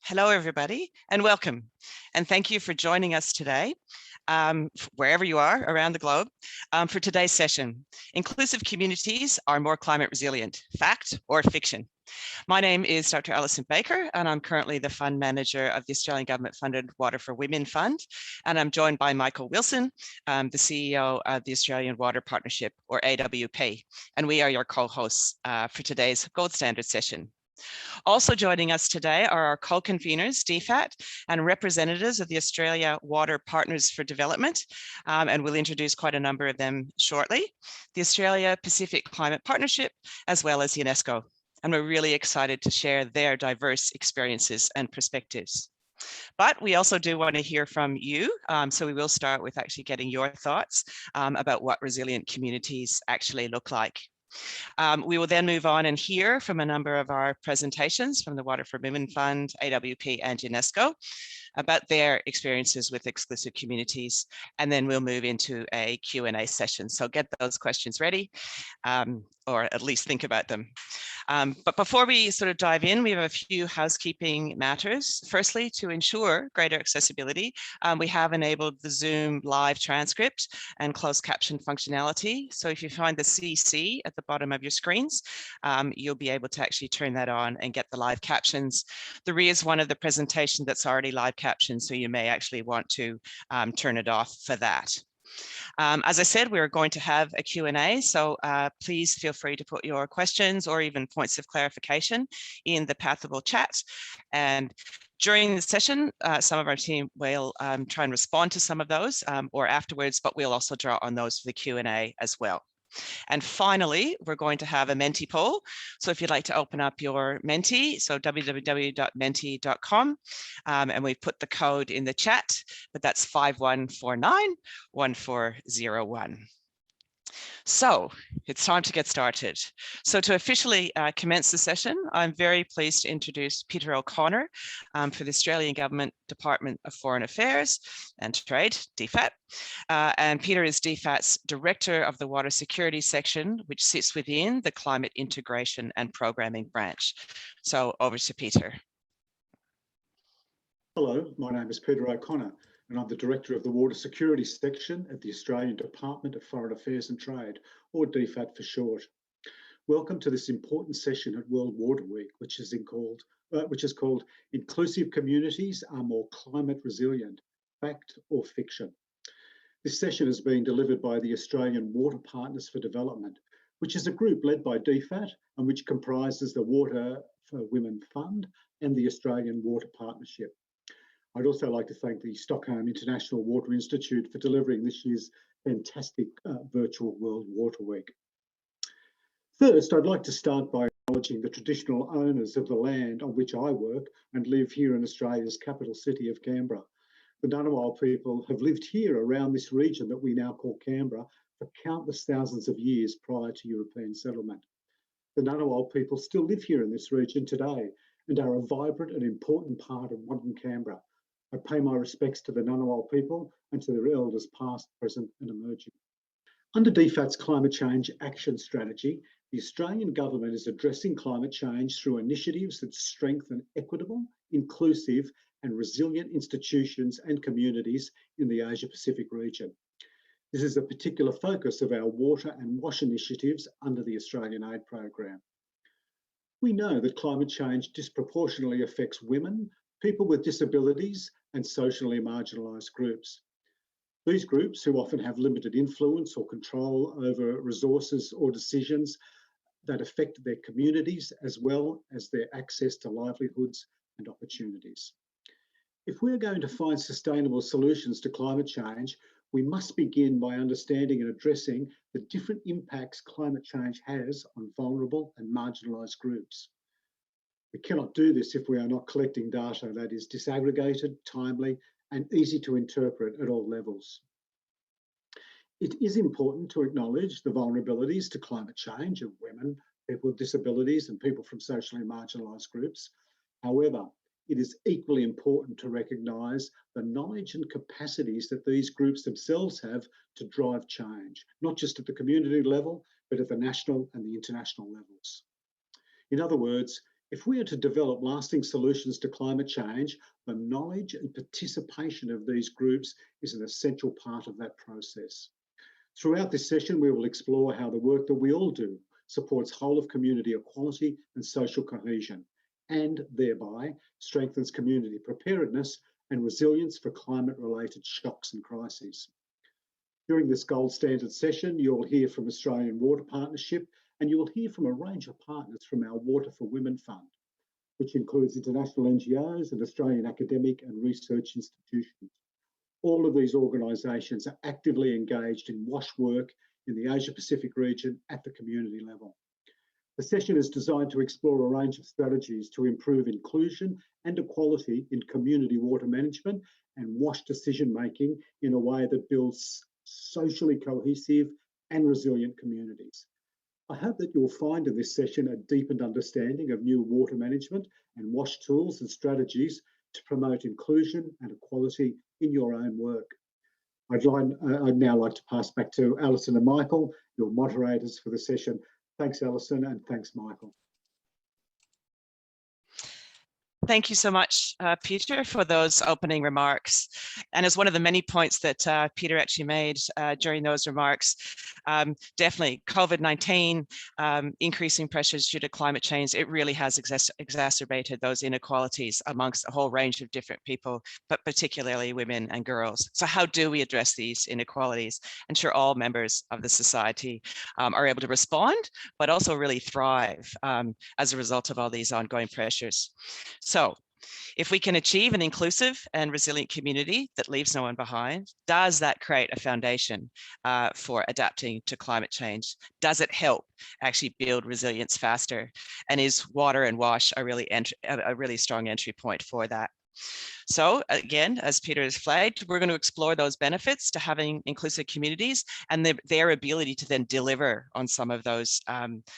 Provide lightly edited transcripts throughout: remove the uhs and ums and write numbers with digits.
Hello, everybody, and welcome. And thank you for joining us today, wherever you are around the globe, for today's session. Inclusive communities are more climate resilient, fact or fiction? My name is Dr. Alison Baker, and I'm currently the fund manager of the Australian Government-funded Water for Women Fund. And I'm joined by Michael Wilson, the CEO of the Australian Water Partnership, or AWP. And we are your co-hosts for today's Gold Standard session. Also joining us today are our co-conveners, DFAT, and representatives of the Australia Water Partners for Development, and we'll introduce quite a number of them shortly, the Australia Pacific Climate Partnership, as well as UNESCO. And we're really excited to share their diverse experiences and perspectives. But we also do want to hear from you. So we will start with actually getting your thoughts about what resilient communities actually look like. We will then move on and hear from a number of our presentations from the Water for Women Fund, AWP and UNESCO about their experiences with exclusive communities. And then we'll move into a Q&A session. So get those questions ready, or at least think about them. But before we sort of dive in, we have a few housekeeping matters. Firstly, to ensure greater accessibility, we have enabled the Zoom live transcript and closed caption functionality. So if you find the CC at the bottom of your screens, you'll be able to actually turn that on and get the live captions. There is one of the presentation that's already live captioned, so you may actually want to turn it off for that. As I said, we're going to have a Q&A, so please feel free to put your questions or even points of clarification in the Pathable chat. And during the session, some of our team will try and respond to some of those or afterwards, but we'll also draw on those for the Q&A as well. And finally, we're going to have a Menti poll. So if you'd like to open up your Menti, so www.menti.com, and we've put the code in the chat, but that's 51491401. So it's time to get started. So to officially commence the session, I'm very pleased to introduce Peter O'Connor for the Australian Government Department of Foreign Affairs and Trade, DFAT. And Peter is DFAT's Director of the Water Security Section, which sits within the Climate Integration and Programming branch. So over to Peter. Hello, my name is Peter O'Connor, and I'm the Director of the Water Security Section at the Australian Department of Foreign Affairs and Trade, or DFAT for short. Welcome to this important session at World Water Week, which is called Inclusive Communities Are More Climate Resilient, Fact or Fiction. This session is being delivered by the Australian Water Partners for Development, which is a group led by DFAT and which comprises the Water for Women Fund and the Australian Water Partnership. I'd also like to thank the Stockholm International Water Institute for delivering this year's fantastic virtual World Water Week. First, I'd like to start by acknowledging the traditional owners of the land on which I work and live here in Australia's capital city of Canberra. The Ngunnawal people have lived here around this region that we now call Canberra for countless thousands of years prior to European settlement. The Ngunnawal people still live here in this region today and are a vibrant and important part of modern Canberra. I pay my respects to the Ngunnawal people and to their elders past, present and emerging. Under DFAT's Climate Change Action Strategy, the Australian Government is addressing climate change through initiatives that strengthen equitable, inclusive and resilient institutions and communities in the Asia-Pacific region. This is a particular focus of our water and wash initiatives under the Australian Aid Program. We know that climate change disproportionately affects women, people with disabilities and socially marginalised groups. These groups, who often have limited influence or control over resources or decisions that affect their communities, as well as their access to livelihoods and opportunities. If we're going to find sustainable solutions to climate change, we must begin by understanding and addressing the different impacts climate change has on vulnerable and marginalised groups. We cannot do this if we are not collecting data that is disaggregated, timely, and easy to interpret at all levels. It is important to acknowledge the vulnerabilities to climate change of women, people with disabilities, and people from socially marginalised groups. However, it is equally important to recognise the knowledge and capacities that these groups themselves have to drive change, not just at the community level, but at the national and the international levels. In other words, If we are to develop lasting solutions to climate change, the knowledge and participation of these groups is an essential part of that process. Throughout this session, we will explore how the work that we all do supports whole of community equality and social cohesion, and thereby strengthens community preparedness and resilience for climate-related shocks and crises. During this gold standard session, you'll hear from Australian Water Partnership, and you will hear from a range of partners from our Water for Women Fund, which includes international NGOs and Australian academic and research institutions. All of these organisations are actively engaged in WASH work in the Asia Pacific region at the community level. The session is designed to explore a range of strategies to improve inclusion and equality in community water management and WASH decision making in a way that builds socially cohesive and resilient communities. I hope that you'll find in this session a deepened understanding of new water management and WASH tools and strategies to promote inclusion and equality in your own work. I'd now like to pass back to Alison and Michael, your moderators for the session. Thanks, Alison, and thanks, Michael. Thank you so much, Peter, for those opening remarks. And as one of the many points that Peter actually made during those remarks, definitely COVID-19, increasing pressures due to climate change, it really has exacerbated those inequalities amongst a whole range of different people, but particularly women and girls. So how do we address these inequalities? Ensure all members of the society are able to respond, but also really thrive as a result of all these ongoing pressures. So if we can achieve an inclusive and resilient community that leaves no one behind, does that create a foundation for adapting to climate change? Does it help actually build resilience faster? And is water and WASH a really strong entry point for that? So again, as Peter has flagged, we're going to explore those benefits to having inclusive communities and their ability to then deliver on some of those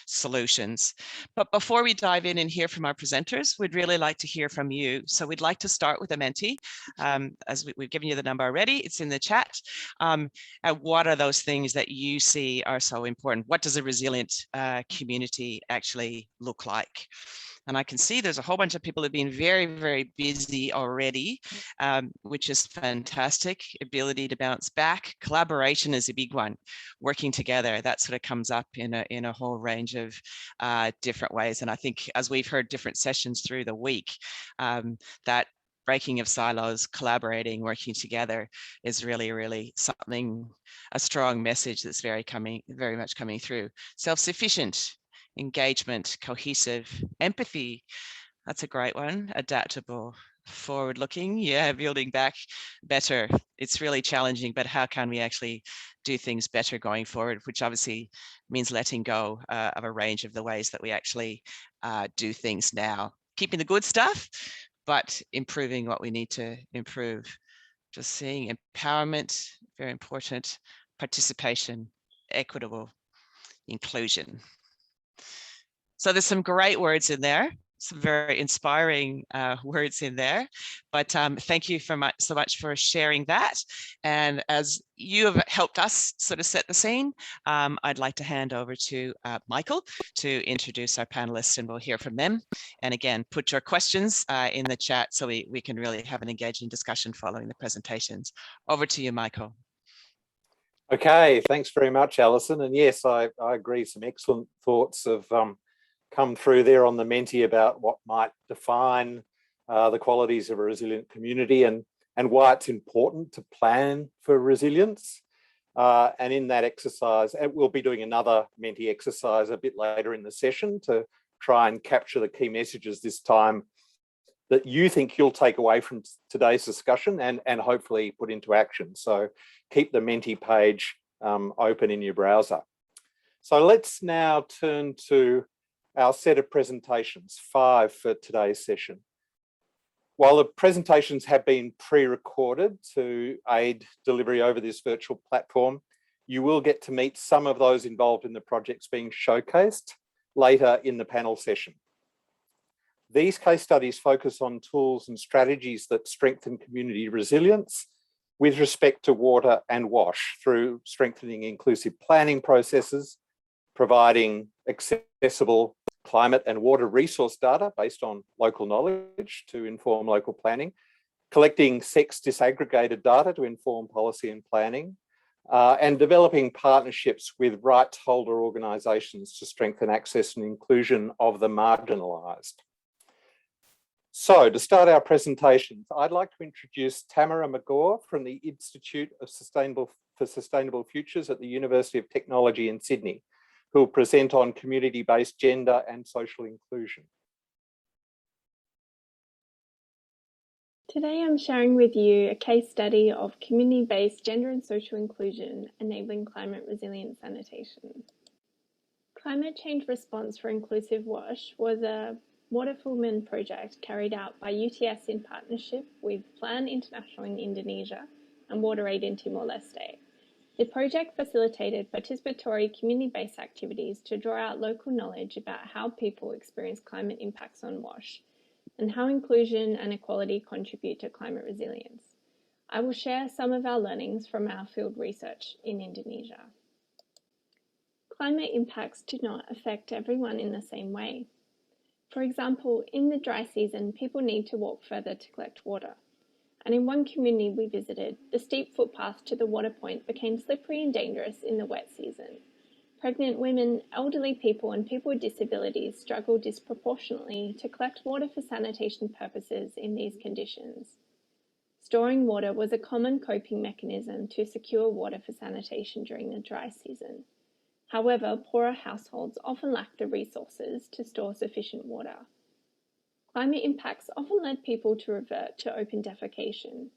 solutions. But before we dive in and hear from our presenters, we'd really like to hear from you. So we'd like to start with a Menti. As we've given you the number already, it's in the chat. What are those things that you see are so important? What does a resilient community actually look like? And I can see there's a whole bunch of people who've been very, very busy already, which is fantastic. Ability to bounce back. Collaboration is a big one. Working together, that sort of comes up in a whole range of different ways. And I think as we've heard different sessions through the week, that breaking of silos, collaborating, working together is really, really something, a strong message that's very much coming through. Self-sufficient. Engagement, cohesive, empathy, that's a great one. Adaptable, forward-looking, yeah, building back better. It's really challenging, but how can we actually do things better going forward, which obviously means letting go of a range of the ways that we actually do things now. Keeping the good stuff, but improving what we need to improve. Just seeing empowerment, very important, participation, equitable, inclusion. So there's some great words in there, some very inspiring words in there, but thank you so much for sharing that. And as you have helped us sort of set the scene, I'd like to hand over to Michael to introduce our panelists, and we'll hear from them. And again, put your questions in the chat so we can really have an engaging discussion following the presentations. Over to you, Michael. Okay, thanks very much, Alison. And yes, I agree, some excellent thoughts have come through there on the Menti about what might define the qualities of a resilient community and why it's important to plan for resilience. And in that exercise, and we'll be doing another Menti exercise a bit later in the session to try and capture the key messages this time that you think you'll take away from today's discussion and hopefully put into action. So keep the Menti page open in your browser. So let's now turn to our set of presentations, 5 for today's session. While the presentations have been pre-recorded to aid delivery over this virtual platform, you will get to meet some of those involved in the projects being showcased later in the panel session. These case studies focus on tools and strategies that strengthen community resilience with respect to water and WASH through strengthening inclusive planning processes, providing accessible climate and water resource data based on local knowledge to inform local planning, collecting sex disaggregated data to inform policy and planning, and developing partnerships with rights holder organisations to strengthen access and inclusion of the marginalised. So to start our presentations, I'd like to introduce Tamara McGaw from the Institute for Sustainable Futures at the University of Technology in Sydney, who will present on community-based gender and social inclusion. Today I'm sharing with you a case study of community-based gender and social inclusion enabling climate resilient sanitation. Climate change response for inclusive WASH was a water for women project carried out by UTS in partnership with Plan International in Indonesia and WaterAid in Timor-Leste. The project facilitated participatory community-based activities to draw out local knowledge about how people experience climate impacts on WASH and how inclusion and equality contribute to climate resilience. I will share some of our learnings from our field research in Indonesia. Climate impacts do not affect everyone in the same way. For example, in the dry season, people need to walk further to collect water. And in one community we visited, the steep footpath to the water point became slippery and dangerous in the wet season. Pregnant women, elderly people, and people with disabilities struggle disproportionately to collect water for sanitation purposes in these conditions. Storing water was a common coping mechanism to secure water for sanitation during the dry season. However, poorer households often lack the resources to store sufficient water. Climate impacts often led people to revert to open defecation.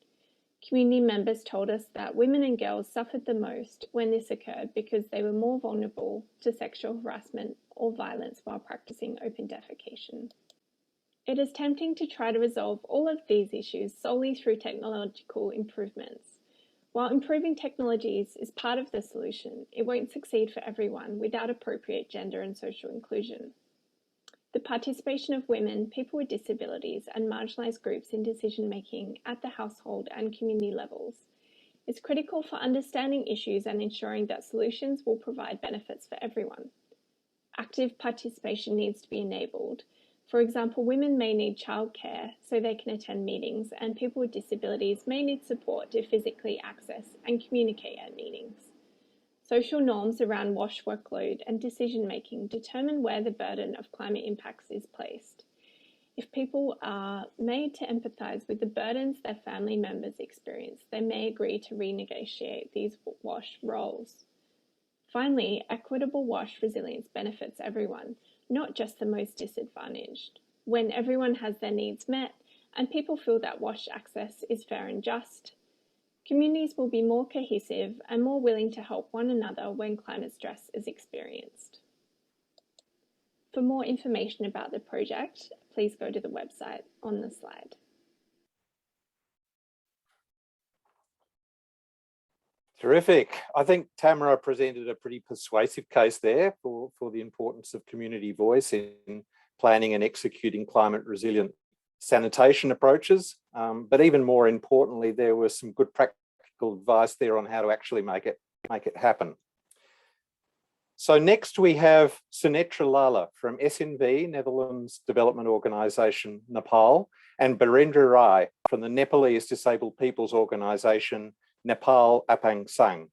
Community members told us that women and girls suffered the most when this occurred because they were more vulnerable to sexual harassment or violence while practicing open defecation. It is tempting to try to resolve all of these issues solely through technological improvements. While improving technologies is part of the solution, it won't succeed for everyone without appropriate gender and social inclusion. The participation of women, people with disabilities, and marginalised groups in decision-making at the household and community levels is critical for understanding issues and ensuring that solutions will provide benefits for everyone. Active participation needs to be enabled. For example, women may need childcare so they can attend meetings, and people with disabilities may need support to physically access and communicate at meetings. Social norms around WASH workload and decision-making determine where the burden of climate impacts is placed. If people are made to empathise with the burdens their family members experience, they may agree to renegotiate these WASH roles. Finally, equitable WASH resilience benefits everyone, not just the most disadvantaged. When everyone has their needs met and people feel that WASH access is fair and just, communities will be more cohesive and more willing to help one another when climate stress is experienced. For more information about the project, please go to the website on the slide. Terrific. I think Tamara presented a pretty persuasive case there for the importance of community voice in planning and executing climate resilient sanitation approaches. But even more importantly, there was some good practical advice there on how to actually make it happen. So next we have Sunetra Lala from SNV, Netherlands Development Organisation, Nepal, and Birendra Rai from the Nepalese Disabled Peoples Organisation, Nepal Apang Sang,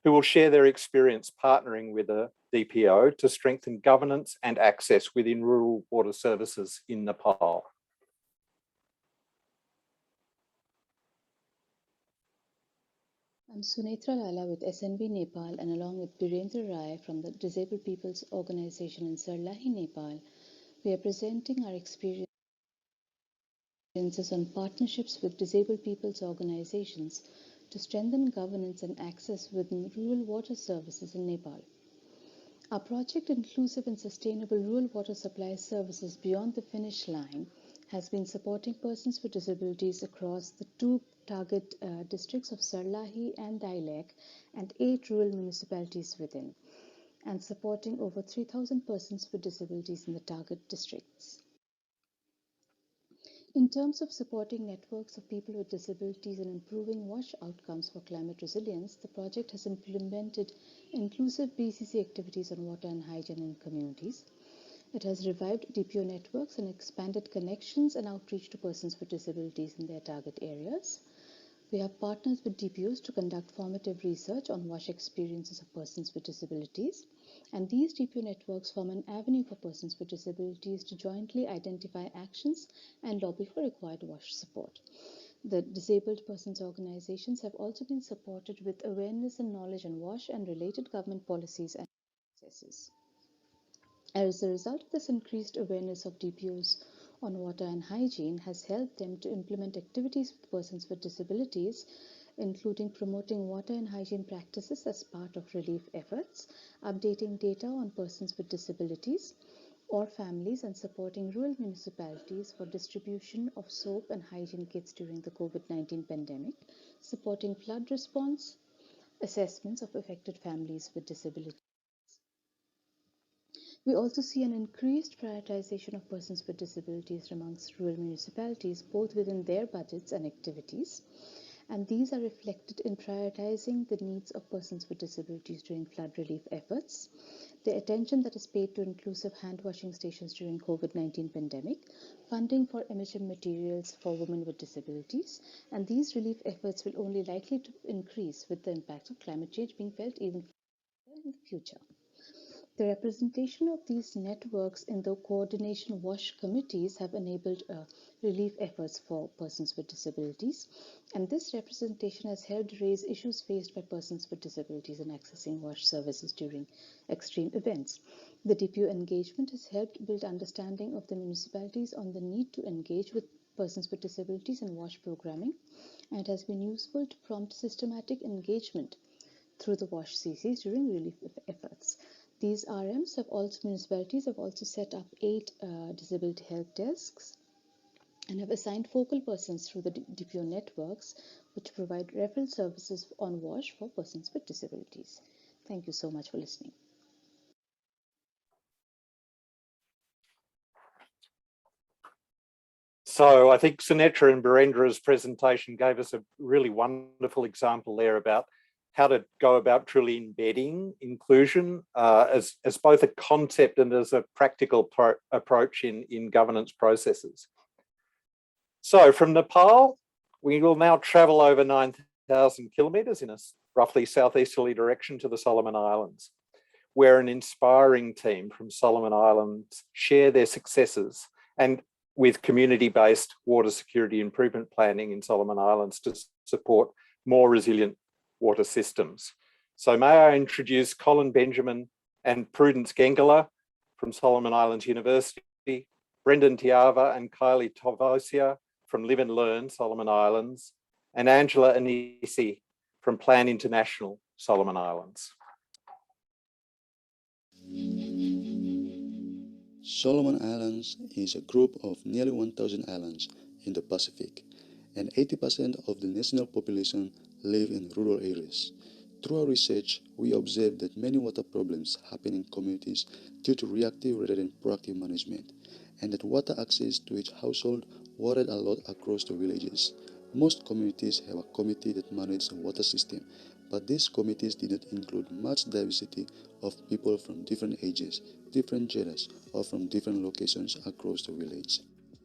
who will share their experience partnering with a DPO to strengthen governance and access within rural water services in Nepal. I'm Sunetra Lala with SNV Nepal, and along with Birendra Rai from the Disabled Peoples Organisation in Sarlahi, Nepal, we are presenting our experiences on partnerships with disabled peoples organizations to strengthen governance and access within rural water services in Nepal. Our project, Inclusive and Sustainable Rural Water Supply Services Beyond the Finish Line, has been supporting persons with disabilities across the two target districts of Sarlahi and Dailek and 8 rural municipalities within, and supporting over 3,000 persons with disabilities in the target districts. In terms of supporting networks of people with disabilities and improving WASH outcomes for climate resilience, the project has implemented inclusive BCC activities on water and hygiene in communities, It has revived DPO networks and expanded connections and outreach to persons with disabilities in their target areas. We have partnered with DPOs to conduct formative research on WASH experiences of persons with disabilities, and these DPO networks form an avenue for persons with disabilities to jointly identify actions and lobby for required WASH support. The disabled persons organizations have also been supported with awareness and knowledge on WASH and related government policies and processes. As a result of this increased awareness of DPOs on water and hygiene has helped them to implement activities with persons with disabilities, including promoting water and hygiene practices as part of relief efforts, updating data on persons with disabilities or families, and supporting rural municipalities for distribution of soap and hygiene kits during the COVID-19 pandemic, supporting flood response, assessments of affected families with disabilities. We also see an increased prioritization of persons with disabilities amongst rural municipalities, both within their budgets and activities. And these are reflected in prioritizing the needs of persons with disabilities during flood relief efforts, the attention that is paid to inclusive hand washing stations during COVID-19 pandemic, funding for emerging materials for women with disabilities, and these relief efforts will only likely to increase with the impact of climate change being felt even further in the future. The representation of these networks in the coordination WASH committees have enabled relief efforts for persons with disabilities, and this representation has helped raise issues faced by persons with disabilities in accessing WASH services during extreme events. The DPO engagement has helped build understanding of the municipalities on the need to engage with persons with disabilities in WASH programming, and it has been useful to prompt systematic engagement through the WASH CCs during relief efforts. These municipalities have also set up 8 disability help desks and have assigned focal persons through the DPO networks, which provide referral services on WASH for persons with disabilities. Thank you so much for listening. So I think Sunetra and Birendra's presentation gave us a really wonderful example there about how to go about truly embedding inclusion as both a concept and as a practical approach in governance processes. So from Nepal, we will now travel over 9,000 kilometres in a roughly southeasterly direction to the Solomon Islands, where an inspiring team from Solomon Islands share their successes and with community-based water security improvement planning in Solomon Islands to support more resilient water systems. So may I introduce Colin Benjamin and Prudence Gengala from Solomon Islands University, Brendan Tiava and Kylie Tovosia from Live and Learn Solomon Islands, and Angela Anisi from Plan International Solomon Islands. Solomon Islands is a group of nearly 1,000 islands in the Pacific, and 80% of the national population live in rural areas. Through our research, we observed that many water problems happen in communities due to reactive rather than proactive management, and that water access to each household varied a lot across the villages. Most communities have a committee that manages the water system, but these committees did not include much diversity of people from different ages, different genders, or from different locations across the village.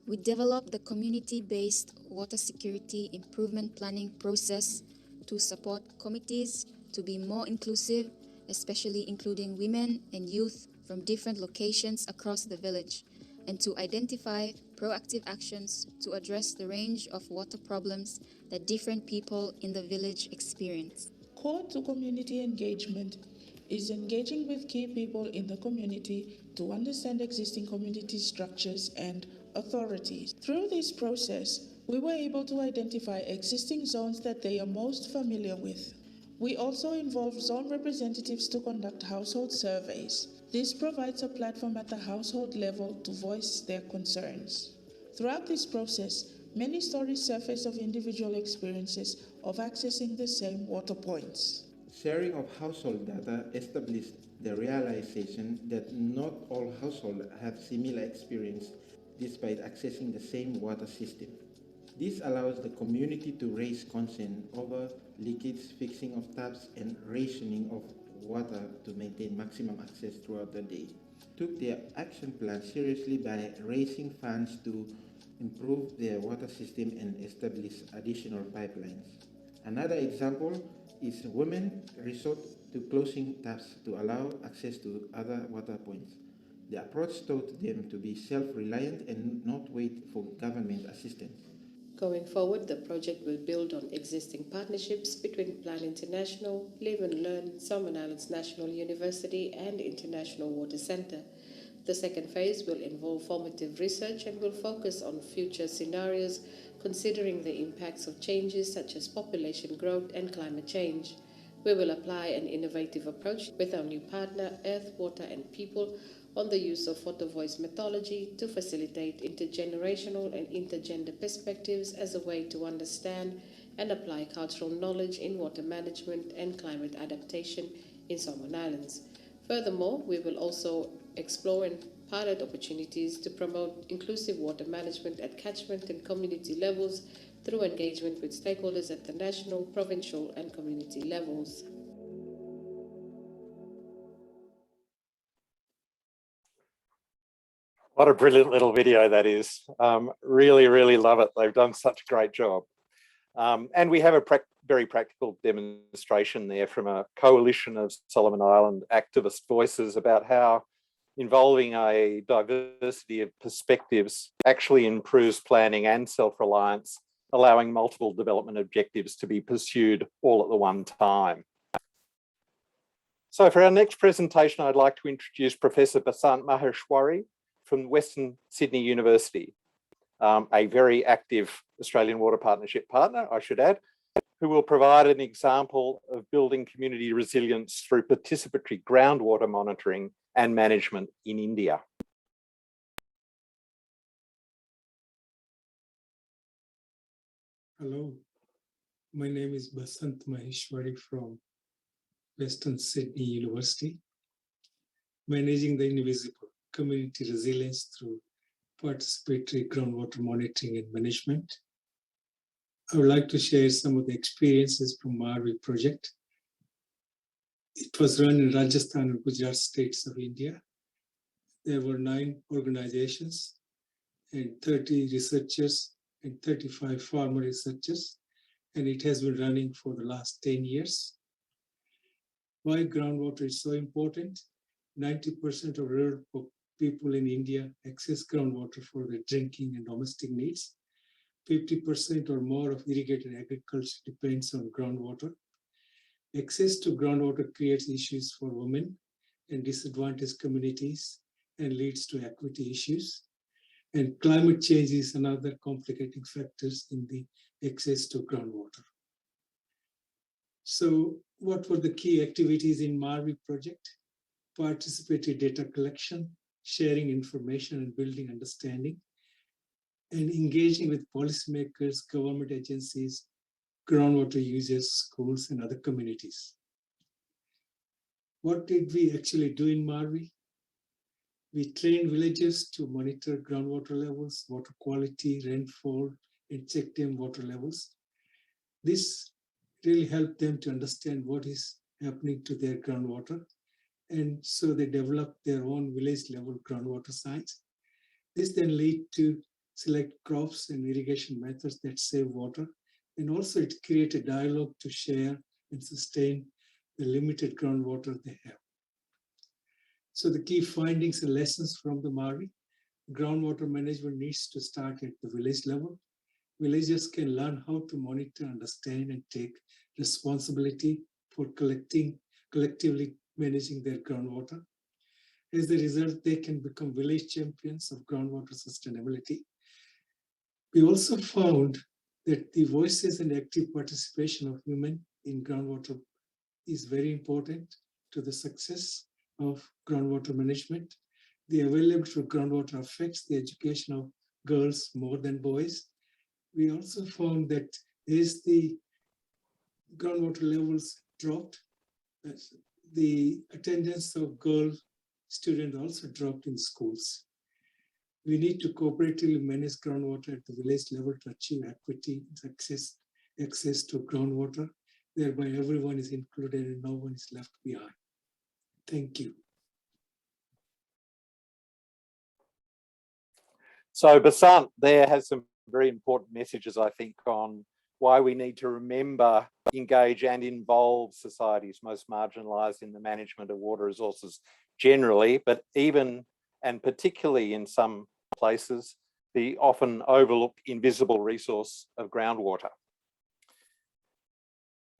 We developed the community-based water security improvement planning process to support committees to be more inclusive, especially including women and youth from different locations across the village, and to identify proactive actions to address the range of water problems that different people in the village experience. Core to community engagement is engaging with key people in the community to understand existing community structures and authorities. Through this process, we were able to identify existing zones that they are most familiar with. We also involved zone representatives to conduct household surveys. This provides a platform at the household level to voice their concerns. Throughout this process, many stories surface of individual experiences of accessing the same water points. Sharing of household data established the realization that not all households have similar experience despite accessing the same water system. This allows the community to raise concern over leakage, fixing of taps, and rationing of water to maintain maximum access throughout the day. took their action plan seriously by raising funds to improve their water system and establish additional pipelines. Another example is women resort to closing taps to allow access to other water points. The approach taught them to be self-reliant and not wait for government assistance. Going forward, the project will build on existing partnerships between Plan International, Live and Learn, Solomon Islands National University, and International Water Centre. The second phase will involve formative research and will focus on future scenarios considering the impacts of changes such as population growth and climate change. We will apply an innovative approach with our new partner, Earth, Water and People, on the use of photo voice methodology to facilitate intergenerational and intergender perspectives as a way to understand and apply cultural knowledge in water management and climate adaptation in Solomon Islands. Furthermore, we will also explore and pilot opportunities to promote inclusive water management at catchment and community levels through engagement with stakeholders at the national, provincial, and community levels. What a brilliant little video that is. Really, really love it. They've done such a great job. And we have a very practical demonstration there from a coalition of Solomon Island activist voices about how involving a diversity of perspectives actually improves planning and self-reliance, allowing multiple development objectives to be pursued all at the one time. So for our next presentation, I'd like to introduce Professor Basant Maheshwari from Western Sydney University, a very active Australian Water Partnership partner, I should add, who will provide an example of building community resilience through participatory groundwater monitoring and management in India. Hello, my name is Basant Maheshwari from Western Sydney University, managing the invisible community resilience through participatory groundwater monitoring and management. I would like to share some of the experiences from MARVI project. It was run in Rajasthan and Gujarat states of India. There were 9 organizations and 30 researchers and 35 farmer researchers, and it has been running for the last 10 years. Why groundwater is so important? 90% of rural people in India access groundwater for their drinking and domestic needs. 50% or more of irrigated agriculture depends on groundwater. Access to groundwater creates issues for women and disadvantaged communities and leads to equity issues. And climate change is another complicating factors in the access to groundwater. So what were the key activities in MARVI project? Participatory data collection, sharing information and building understanding, and engaging with policymakers, government agencies, groundwater users, schools, and other communities. What did we actually do in MARVI? We trained villagers to monitor groundwater levels, water quality, rainfall, and check dam water levels. This really helped them to understand what is happening to their groundwater. And so they developed their own village level groundwater science. This then led to select crops and irrigation methods that save water. And also it created dialogue to share and sustain the limited groundwater they have. So the key findings and lessons from the MARVI: groundwater management needs to start at the village level. Villagers can learn how to monitor, understand, and take responsibility for collectively managing their groundwater. As a result, they can become village champions of groundwater sustainability. We also found that the voices and active participation of women in groundwater is very important to the success of groundwater management. The availability of groundwater affects the education of girls more than boys. We also found that as the groundwater levels dropped, the attendance of girl students also dropped in schools. We need to cooperatively manage groundwater at the village level to achieve equity, access to groundwater. Thereby everyone is included and no one is left behind. Thank you. So Basant there has some very important messages, I think, on why we need to remember, engage and involve societies most marginalised in the management of water resources generally, but even and particularly in some places, the often overlooked invisible resource of groundwater.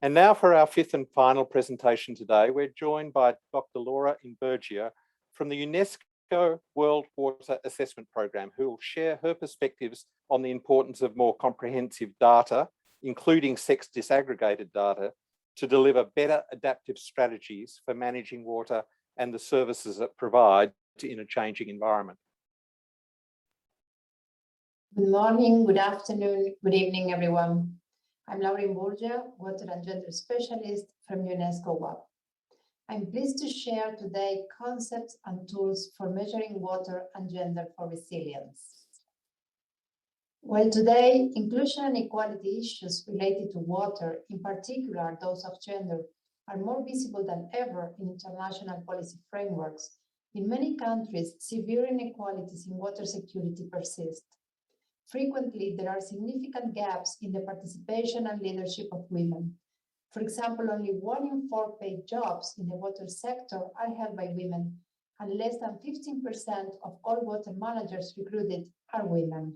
And now for our fifth and final presentation today, we're joined by Dr. Laura Imburgia from the UNESCO World Water Assessment Programme, who will share her perspectives on the importance of more comprehensive data, including sex disaggregated data, to deliver better adaptive strategies for managing water and the services it provides in a changing environment. Good morning, good afternoon, good evening, everyone. I'm Laura Imburgia, Water and Gender Specialist from UNESCO WAP. I'm pleased to share today concepts and tools for measuring water and gender for resilience. Well, today, inclusion and equality issues related to water, in particular those of gender, are more visible than ever in international policy frameworks. In many countries, severe inequalities in water security persist. Frequently, there are significant gaps in the participation and leadership of women. For example, only 1 in 4 paid jobs in the water sector are held by women, and less than 15% of all water managers recruited are women.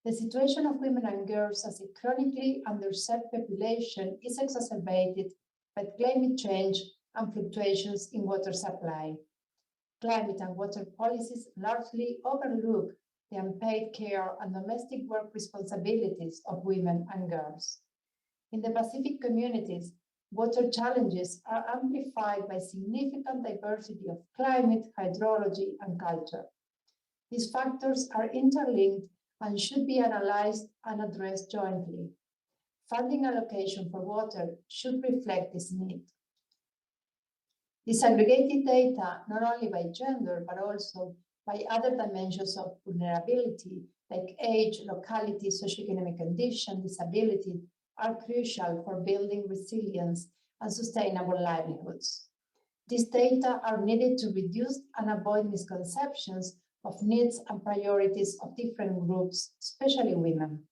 The situation of women and girls as a chronically underserved population is exacerbated by climate change and fluctuations in water supply. Climate and water policies largely overlook the unpaid care and domestic work responsibilities of women and girls. In the Pacific communities, water challenges are amplified by significant diversity of climate, hydrology, and culture. These factors are interlinked and should be analyzed and addressed jointly. Funding allocation for water should reflect this need. Disaggregated data, not only by gender, but also by other dimensions of vulnerability, like age, locality, socioeconomic condition, disability, are crucial for building resilience and sustainable livelihoods. These data are needed to reduce and avoid misconceptions of needs and priorities of different groups, especially women.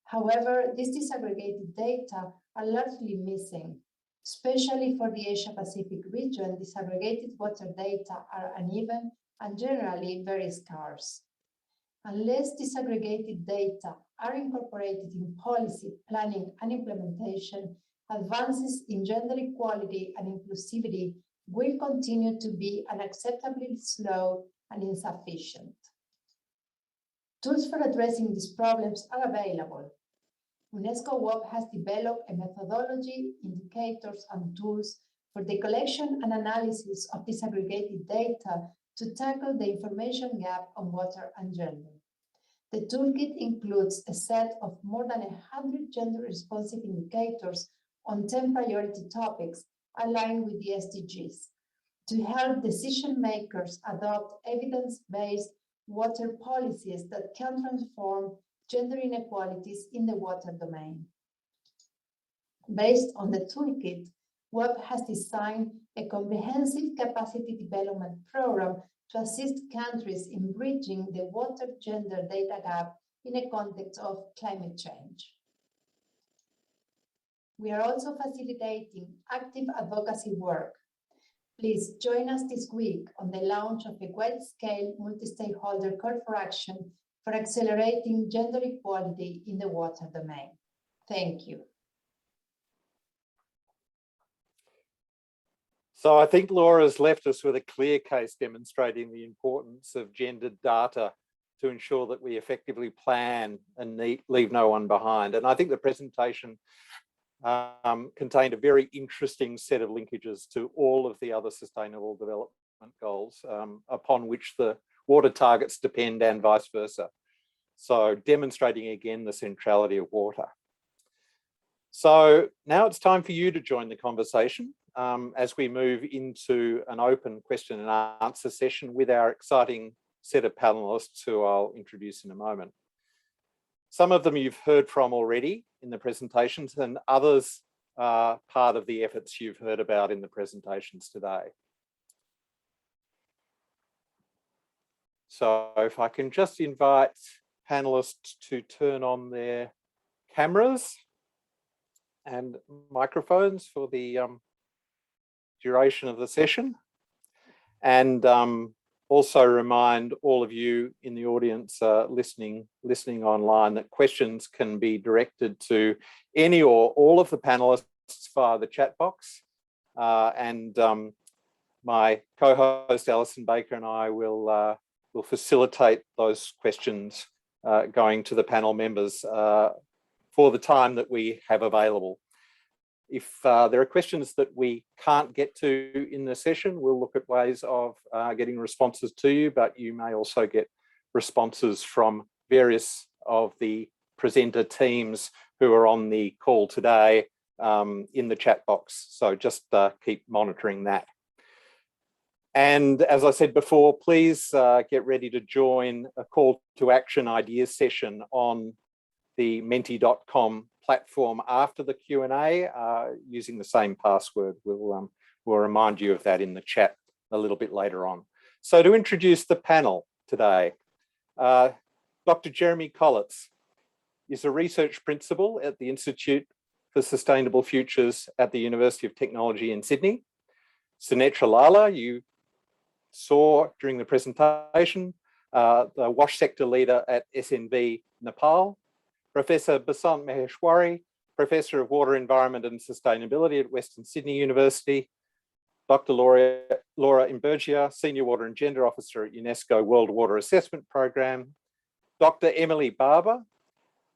However, these disaggregated data are largely missing. Especially for the Asia-Pacific region, disaggregated water data are uneven and generally very scarce. Unless disaggregated data are incorporated in policy, planning, and implementation, advances in gender equality and inclusivity will continue to be unacceptably slow and insufficient. Tools for addressing these problems are available. UNESCO WAP has developed a methodology, indicators, and tools for the collection and analysis of disaggregated data to tackle the information gap on water and gender. The toolkit includes a set of more than 100 gender-responsive indicators on 10 priority topics aligned with the SDGs to help decision makers adopt evidence-based water policies that can transform gender inequalities in the water domain. Based on the toolkit, WAP has designed a comprehensive capacity development program to assist countries in bridging the water-gender data gap in a context of climate change. We are also facilitating active advocacy work. Please join us this week on the launch of a wide-scale multi-stakeholder call for action for accelerating gender equality in the water domain. Thank you. So I think Laura's left us with a clear case demonstrating the importance of gendered data to ensure that we effectively plan and leave no one behind. And I think the presentation contained a very interesting set of linkages to all of the other sustainable development goals upon which the water targets depend and vice versa. So demonstrating again the centrality of water. So now it's time for you to join the conversation as we move into an open question and answer session with our exciting set of panelists who I'll introduce in a moment. Some of them you've heard from already in the presentations, and others are part of the efforts you've heard about in the presentations today. So if I can just invite panelists to turn on their cameras and microphones for the duration of the session. And also remind all of you in the audience listening online that questions can be directed to any or all of the panelists via the chat box. My co-host Alison Baker and I will facilitate those questions going to the panel members for the time that we have available. If there are questions that we can't get to in the session, we'll look at ways of getting responses to you, but you may also get responses from various of the presenter teams who are on the call today in the chat box. So just keep monitoring that. And as I said before, please get ready to join a call to action ideas session on the menti.com platform after the Q&A using the same password. We'll remind you of that in the chat a little bit later on. So to introduce the panel today, Dr. Jeremy Kollitz is a research principal at the Institute for Sustainable Futures at the University of Technology in Sydney. Sunetra Lala, you saw during the presentation, the WASH sector leader at SNV Nepal. Professor Basant Maheshwari, Professor of Water, Environment and Sustainability at Western Sydney University. Dr. Laura Imburgia, Senior Water and Gender Officer at UNESCO World Water Assessment Program. Dr. Emily Barber,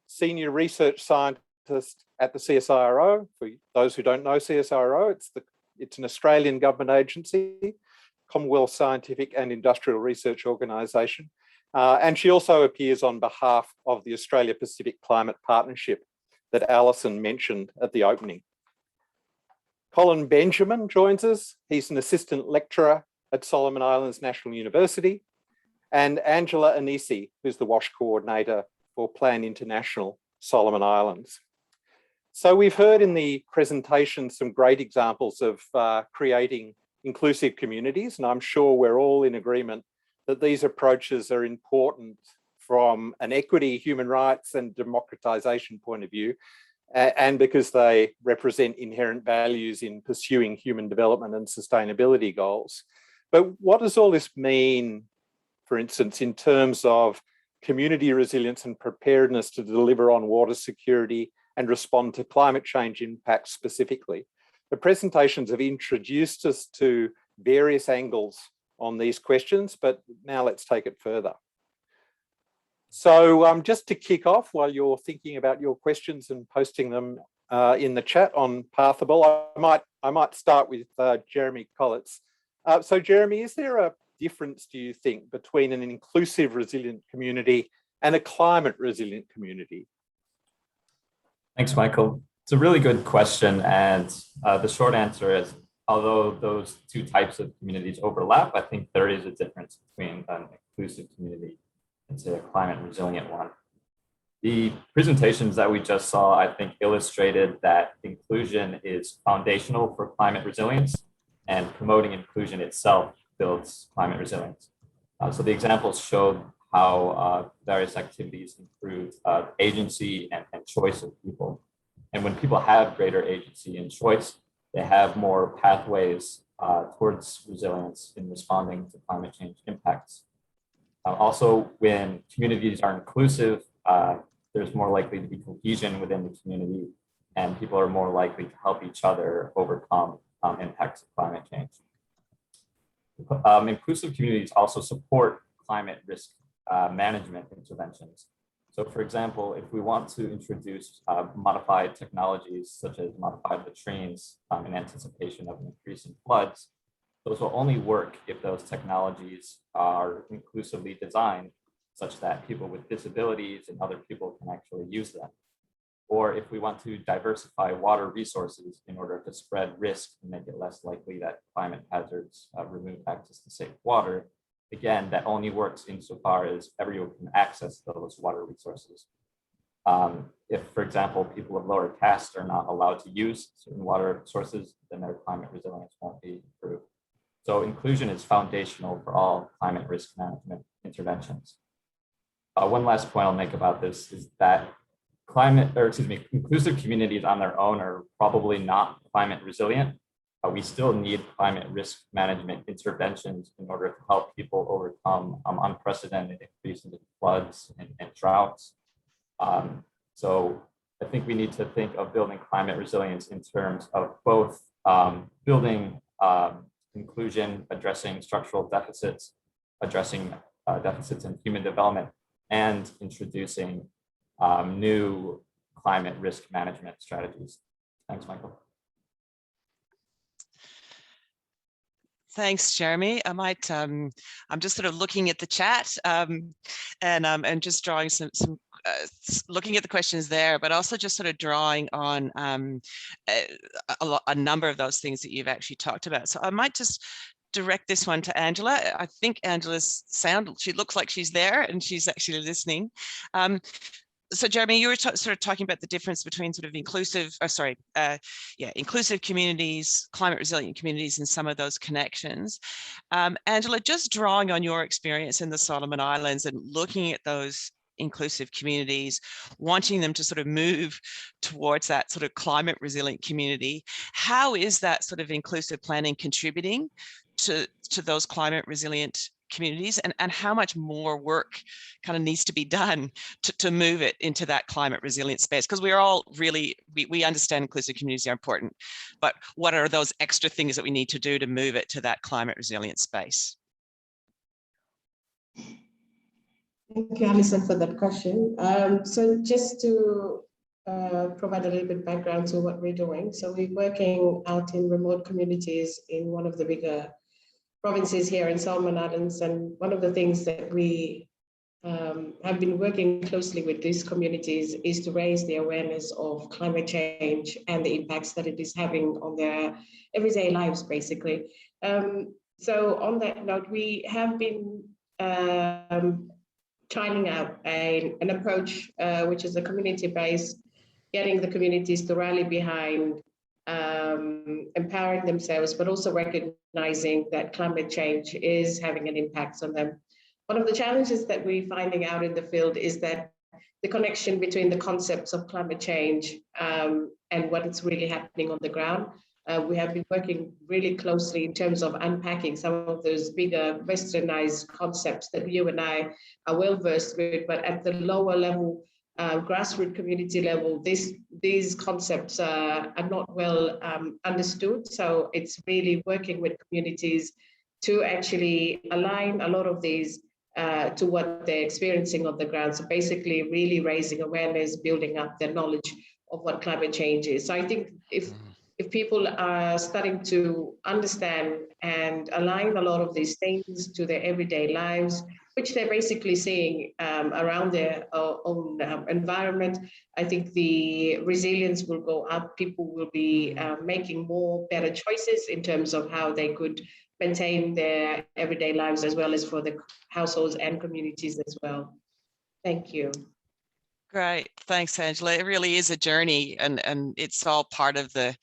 Senior Research Scientist at the CSIRO. For those who don't know CSIRO, it's an Australian government agency, Commonwealth Scientific and Industrial Research Organisation. And she also appears on behalf of the Australia Pacific Climate Partnership that Alison mentioned at the opening. Colin Benjamin joins us. He's an assistant lecturer at Solomon Islands National University. And Angela Anisi, who's the WASH coordinator for Plan International Solomon Islands. So we've heard in the presentation some great examples of creating inclusive communities, and I'm sure we're all in agreement that these approaches are important from an equity, human rights and democratization point of view, and because they represent inherent values in pursuing human development and sustainability goals. But what does all this mean, for instance, in terms of community resilience and preparedness to deliver on water security and respond to climate change impacts specifically? The presentations have introduced us to various angles on these questions, but now let's take it further. So just to kick off, while you're thinking about your questions and posting them in the chat on Pathable, I might start with Jeremy Kollitz. So Jeremy, is there a difference, do you think, between an inclusive, resilient community and a climate resilient community? Thanks, Michael. It's a really good question, and the short answer is, although those two types of communities overlap, I think there is a difference between an inclusive community and, say, a climate resilient one. The presentations that we just saw, I think, illustrated that inclusion is foundational for climate resilience, and promoting inclusion itself builds climate resilience. So the examples showed how various activities improve agency and choice of people. And when people have greater agency and choice, they have more pathways towards resilience in responding to climate change impacts. Also, when communities are inclusive, there's more likely to be cohesion within the community, and people are more likely to help each other overcome impacts of climate change. Inclusive communities also support climate risk management interventions. So for example, if we want to introduce modified technologies such as modified latrines in anticipation of an increase in floods, those will only work if those technologies are inclusively designed such that people with disabilities and other people can actually use them. Or if we want to diversify water resources in order to spread risk and make it less likely that climate hazards remove access to safe water, again, that only works insofar as everyone can access those water resources. If, for example, people of lower caste are not allowed to use certain water sources, then their climate resilience won't be improved. So inclusion is foundational for all climate risk management interventions. One last point I'll make about this is that inclusive communities on their own are probably not climate resilient. We still need climate risk management interventions in order to help people overcome unprecedented increases in floods and droughts. So I think we need to think of building climate resilience in terms of both building inclusion, addressing structural deficits, addressing deficits in human development, and introducing new climate risk management strategies. Thanks, Michael. Thanks, Jeremy. I might, I'm just sort of looking at the chat and just drawing some looking at the questions there, but also just sort of drawing on a number of those things that you've actually talked about. So I might just direct this one to Angela. I think Angela's she looks like she's there and she's actually listening. So Jeremy, you were sort of talking about the difference between sort of inclusive communities, climate resilient communities, and some of those connections. Angela, just drawing on your experience in the Solomon Islands and looking at those inclusive communities, wanting them to sort of move towards that sort of climate resilient community, how is that sort of inclusive planning contributing to those climate resilient communities, and how much more work kind of needs to be done to move it into that climate resilient space? Because we're all really, we understand inclusive communities are important, but what are those extra things that we need to do to move it to that climate resilient space? Thank you, Alison, for that question. So just to provide a little bit of background to what we're doing. So we're working out in remote communities in one of the bigger provinces here in Solomon Islands, and one of the things that we have been working closely with these communities is to raise the awareness of climate change and the impacts that it is having on their everyday lives, basically. So on that note, we have been trying out an approach which is a community-based, getting the communities to rally behind empowering themselves, but also recognizing that climate change is having an impact on them. One of the challenges that we're finding out in the field is that the connection between the concepts of climate change and what is really happening on the ground. We have been working really closely in terms of unpacking some of those bigger westernized concepts that you and I are well versed with, but at the lower level, grassroots community level, these concepts are not well understood. So it's really working with communities to actually align a lot of these to what they're experiencing on the ground. So basically really raising awareness, building up their knowledge of what climate change is. So I think if people are starting to understand and align a lot of these things to their everyday lives, which they're basically seeing around their own environment, I think the resilience will go up. People will be making more better choices in terms of how they could maintain their everyday lives, as well as for the households and communities as well. Thank you. Great, thanks, Angela. It really is a journey, and it's all part of the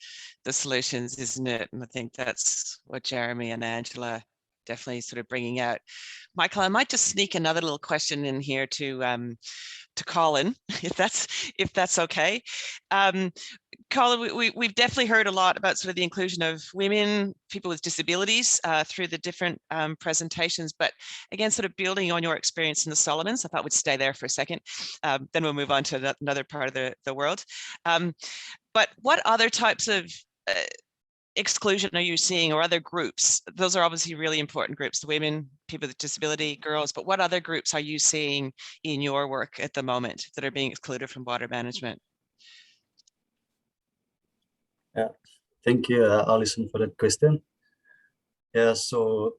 solutions, isn't it? And I think that's what Jeremy and Angela definitely sort of bringing out. Michael, I might just sneak another little question in here to Colin, if that's okay. Colin, we've definitely heard a lot about sort of the inclusion of women, people with disabilities through the different presentations, but again, sort of building on your experience in the Solomons, I thought we'd stay there for a second, then we'll move on to another part of the world. But what other types of exclusion are you seeing, or other groups? Those are obviously really important groups, the women, people with disability, girls, but what other groups are you seeing in your work at the moment that are being excluded from water management? Yeah, thank you, Alison, for that question. Yeah, so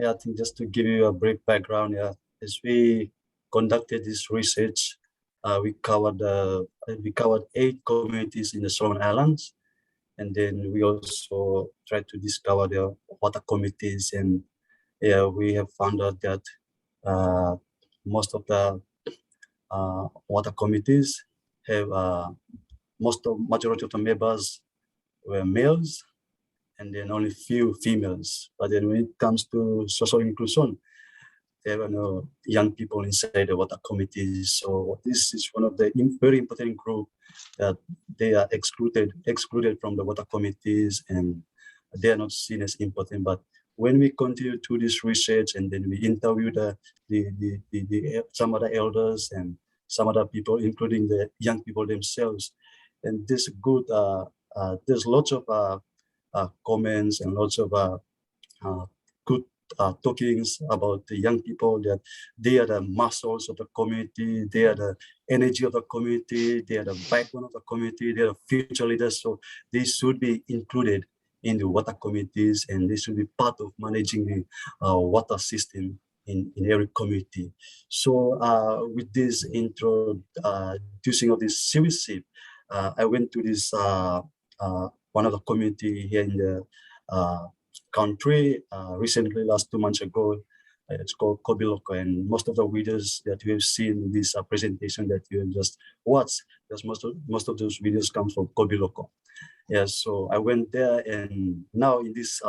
I think just to give you a brief background, as we conducted this research, we covered 8 communities in the Solomon Islands. And then we also tried to discover the water committees, and we have found out that most of the water committees have majority of the members were males, and then only few females. But then when it comes to social inclusion, there are no young people inside the water committees. So this is one of the very important group that they are excluded from the water committees, and they are not seen as important. But when we continue to this research, and then we interview some other elders and some other people, including the young people themselves, and this good, there's lots of comments and lots of good talkings about the young people, that they are the muscles of the community, they are the energy of the community, they are the backbone of the community, they are the future leaders. So they should be included in the water committees, and they should be part of managing the water system in every community. So with this introducing of this citizenship, I went to this one of the community here in the country recently, last 2 months ago. It's called Kobiloko, and most of the videos that you have seen in this presentation that you have just watched, because most of those videos come from Kobiloko. Yeah, so I went there, and now in this,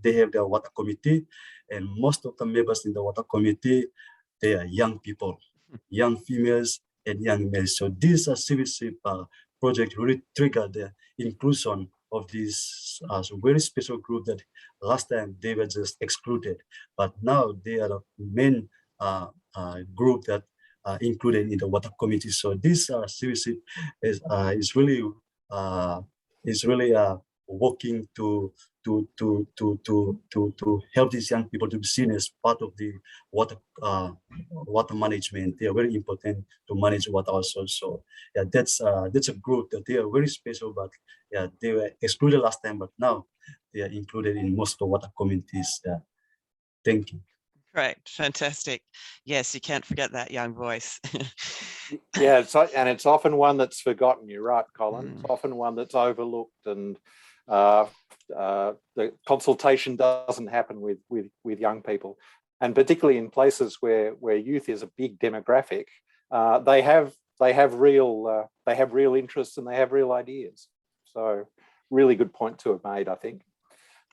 they have the water committee, and most of the members in the water committee, they are young people, young females and young males. So this citizenship project really triggered the inclusion of this very special group that last time they were just excluded, but now they are the main group that included in the water committee. So this citizenship is really working to help these young people to be seen as part of the water management. They are very important to manage water also. So yeah, that's a group that they are very special, but yeah, they were excluded last time, but now they are included in most of the water communities. Yeah. Thank you. Great, fantastic. Yes, you can't forget that young voice. Yeah, and it's often one that's forgotten. You're right, Colin. It's often one that's overlooked, and the consultation doesn't happen with young people, and particularly in places where youth is a big demographic. They have real interests, and they have real ideas. So, really good point to have made, I think.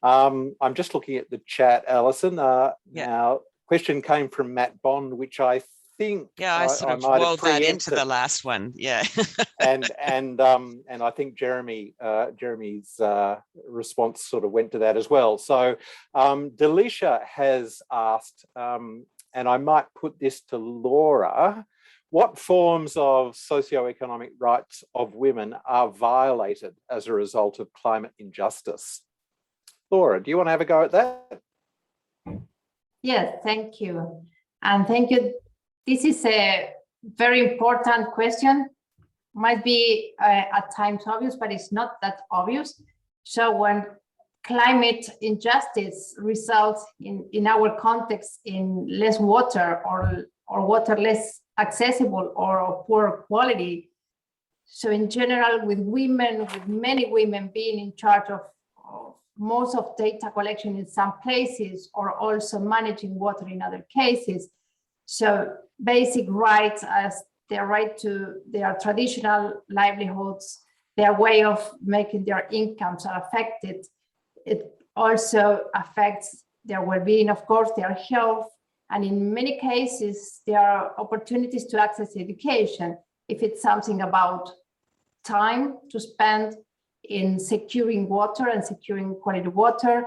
I'm just looking at the chat, Alison. Now, question came from Matt Bond, which I think I sort of rolled that into the last one. Yeah. and I think Jeremy's response sort of went to that as well. So Delisha has asked, and I might put this to Laura, what forms of socioeconomic rights of women are violated as a result of climate injustice? Laura, do you want to have a go at that? Yes, thank you. And thank you. This is a very important question. Might be at times obvious, but it's not that obvious. So when climate injustice results in our context in less water or water less accessible or poor quality. So in general, with many women being in charge of most of data collection in some places, or also managing water in other cases. So basic rights as their right to their traditional livelihoods, their way of making their incomes are affected. It also affects their well-being, of course, their health, and in many cases, there are opportunities to access education. If it's something about time to spend in securing water and securing quality water,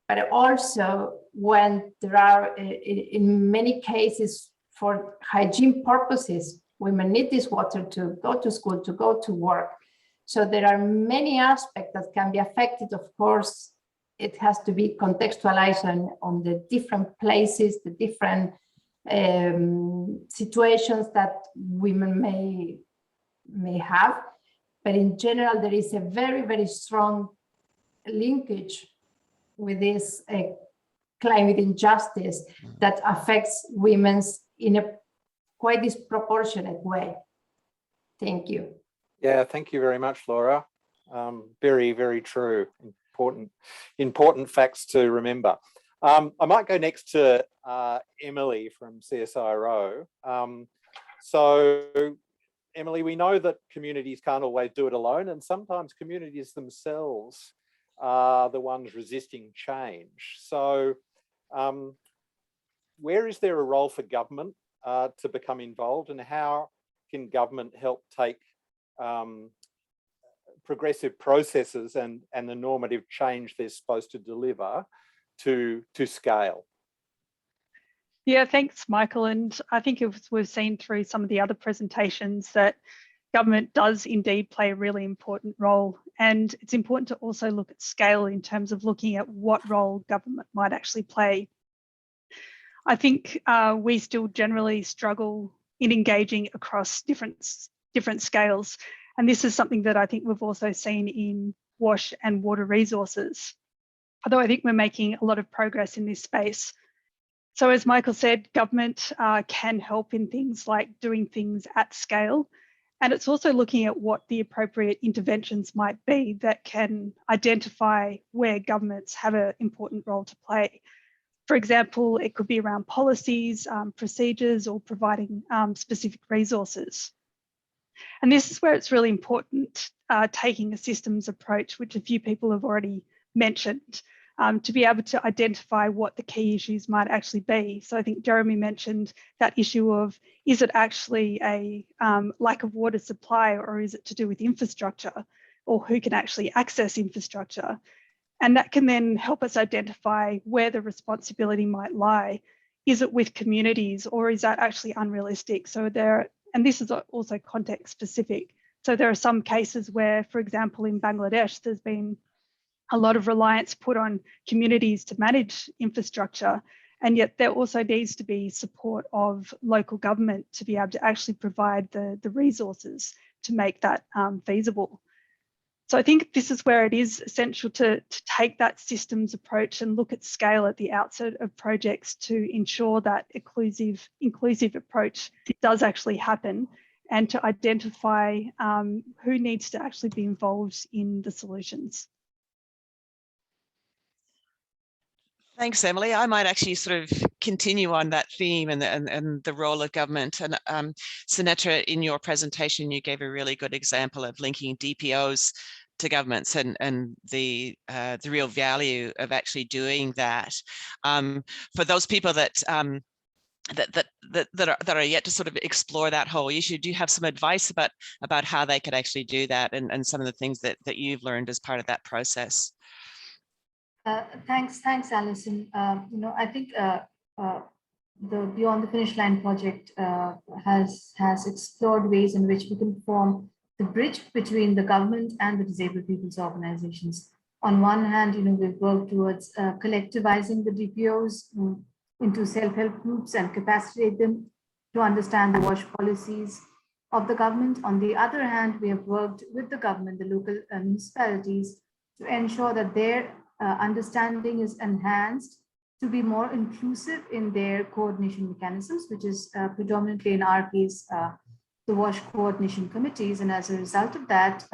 but also when there are, in many cases, for hygiene purposes, women need this water to go to school, to go to work. So there are many aspects that can be affected. Of course, it has to be contextualized on the different places, the different situations that women may have. But in general, there is a very, very strong linkage with this climate injustice that affects women in a quite disproportionate way. Thank you. Yeah, thank you very much, Laura. Very, very true. Important facts to remember. I might go next to Emily from CSIRO. So, Emily, we know that communities can't always do it alone, and sometimes communities themselves are the ones resisting change. So where is there a role for government to become involved, and how can government help take progressive processes and the normative change they're supposed to deliver to scale? Yeah, thanks, Michael. And I think we've seen through some of the other presentations that government does indeed play a really important role. And it's important to also look at scale in terms of looking at what role government might actually play. I think we still generally struggle in engaging across different scales. And this is something that I think we've also seen in WASH and water resources, although I think we're making a lot of progress in this space. So as Michael said, government can help in things like doing things at scale. And it's also looking at what the appropriate interventions might be that can identify where governments have an important role to play. For example, it could be around policies, procedures, or providing specific resources. And this is where it's really important taking a systems approach, which a few people have already mentioned, to be able to identify what the key issues might actually be. So I think Jeremy mentioned that issue of, is it actually a lack of water supply, or is it to do with infrastructure, or who can actually access infrastructure? And that can then help us identify where the responsibility might lie. Is it with communities, or is that actually unrealistic? So and this is also context specific. So there are some cases where, for example, in Bangladesh, there's been a lot of reliance put on communities to manage infrastructure, and yet there also needs to be support of local government to be able to actually provide the resources to make that feasible. So I think this is where it is essential to take that systems approach and look at scale at the outset of projects to ensure that inclusive approach does actually happen, and to identify who needs to actually be involved in the solutions. Thanks, Emily. I might actually sort of continue on that theme and the role of government. And Sunetra, in your presentation, you gave a really good example of linking DPOs to governments and the real value of actually doing that. For those people that are yet to sort of explore that whole issue, do you have some advice about how they could actually do that, and some of the things that you've learned as part of that process? Thanks, Alison. I think the Beyond the Finish Line project has explored ways in which we can form the bridge between the government and the disabled people's organizations. On one hand, we've worked towards collectivizing the DPOs into self-help groups and capacitate them to understand the WASH policies of the government. On the other hand, we have worked with the government, the local municipalities, to ensure that their understanding is enhanced to be more inclusive in their coordination mechanisms, which is predominantly in our case, the WASH coordination committees. And as a result of that,